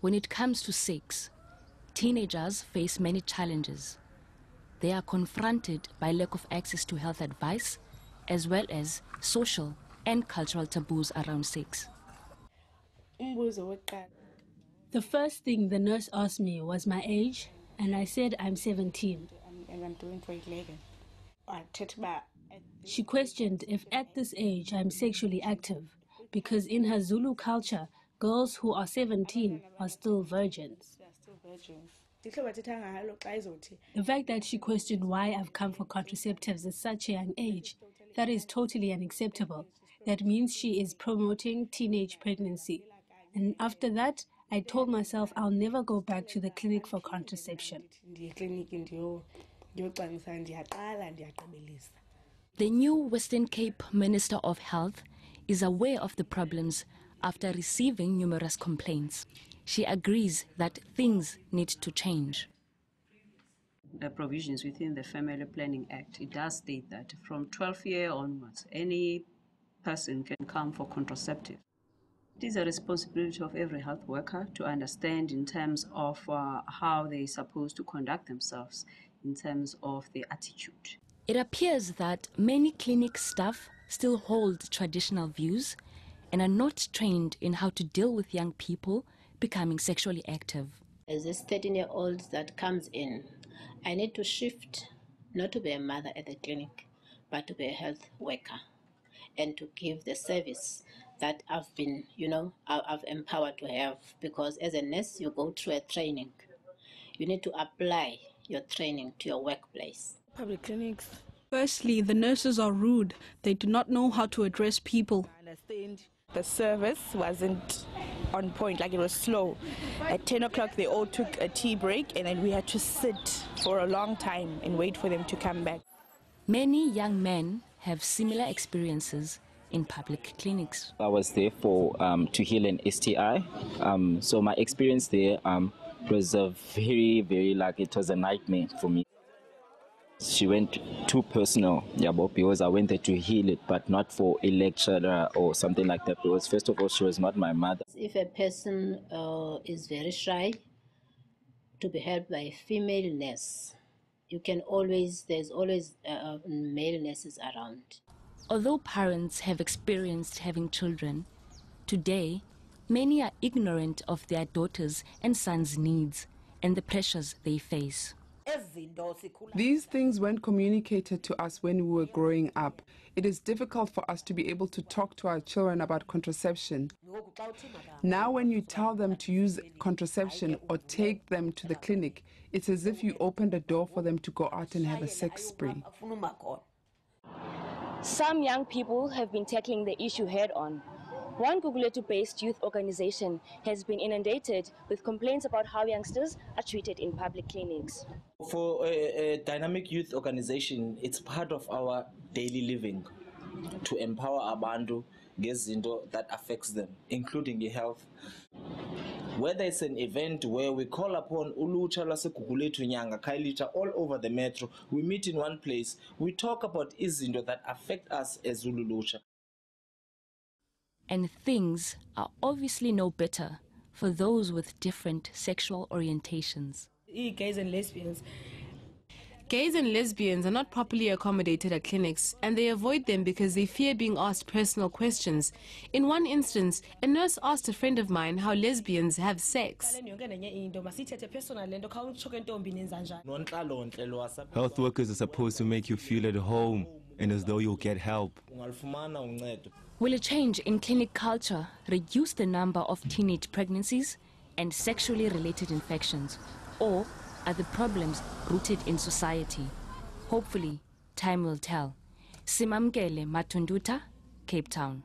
When it comes to sex, teenagers face many challenges. They are confronted by lack of access to health advice, as well as social and cultural taboos around sex. The first thing the nurse asked me was my age, and I said I'm 17. And I'm doing grade 11. She questioned if at this age I'm sexually active, because in her Zulu culture, girls who are 17 are still virgins. The fact that she questioned why I've come for contraceptives at such a young age, that is totally unacceptable. That means she is promoting teenage pregnancy. And after that, I told myself I'll never go back to the clinic for contraception. The new Western Cape Minister of Health is aware of the problems after receiving numerous complaints. She agrees that things need to change. The provisions within the Family Planning Act, it does state that from 12 years onwards, any person can come for contraceptive. It is a responsibility of every health worker to understand in terms of how they're supposed to conduct themselves, in terms of their attitude. It appears that many clinic staff still hold traditional views and are not trained in how to deal with young people becoming sexually active. As this 13-year-old that comes in, I need to shift not to be a mother at the clinic, but to be a health worker and to give the service that I've been, I've empowered to have. Because as a nurse, you go through a training. You need to apply your training to your workplace. Public clinics. Firstly, the nurses are rude. They do not know how to address people. I understand the service wasn't on point, like it was slow. At 10 o'clock, they all took a tea break, and then we had to sit for a long time and wait for them to come back. Many young men have similar experiences in public clinics. I was there for to heal an STI. So my experience there was a very, it was a nightmare for me. She went too personal, because I went there to heal it, but not for a lecture or something like that. Because first of all, she was not my mother. If a person is very shy, to be helped by a female nurse, there's always male nurses around. Although parents have experienced having children, today many are ignorant of their daughters' and sons' needs and the pressures they face. These things weren't communicated to us when we were growing up. It is difficult for us to be able to talk to our children about contraception. Now when you tell them to use contraception or take them to the clinic, it's as if you opened a door for them to go out and have a sex spree. Some young people have been tackling the issue head-on. One Gugulethu-based youth organization has been inundated with complaints about how youngsters are treated in public clinics. For a dynamic youth organization, it's part of our daily living to empower abantu ngezinto that affects them, including the health. Whether it's an event where we call upon ulutsha lwaseGugulethu Nyanga Kailita all over the metro, we meet in one place, we talk about izinto that affect us as Zulu lutsha. And things are obviously no better for those with different sexual orientations. Gays and lesbians. Gays and lesbians are not properly accommodated at clinics, and they avoid them because they fear being asked personal questions. In one instance, a nurse asked a friend of mine how lesbians have sex. Health workers are supposed to make you feel at home and as though you'll get help. Will a change in clinic culture reduce the number of teenage pregnancies and sexually related infections? Or are the problems rooted in society? Hopefully, time will tell. Simamkele Matunduta, Cape Town.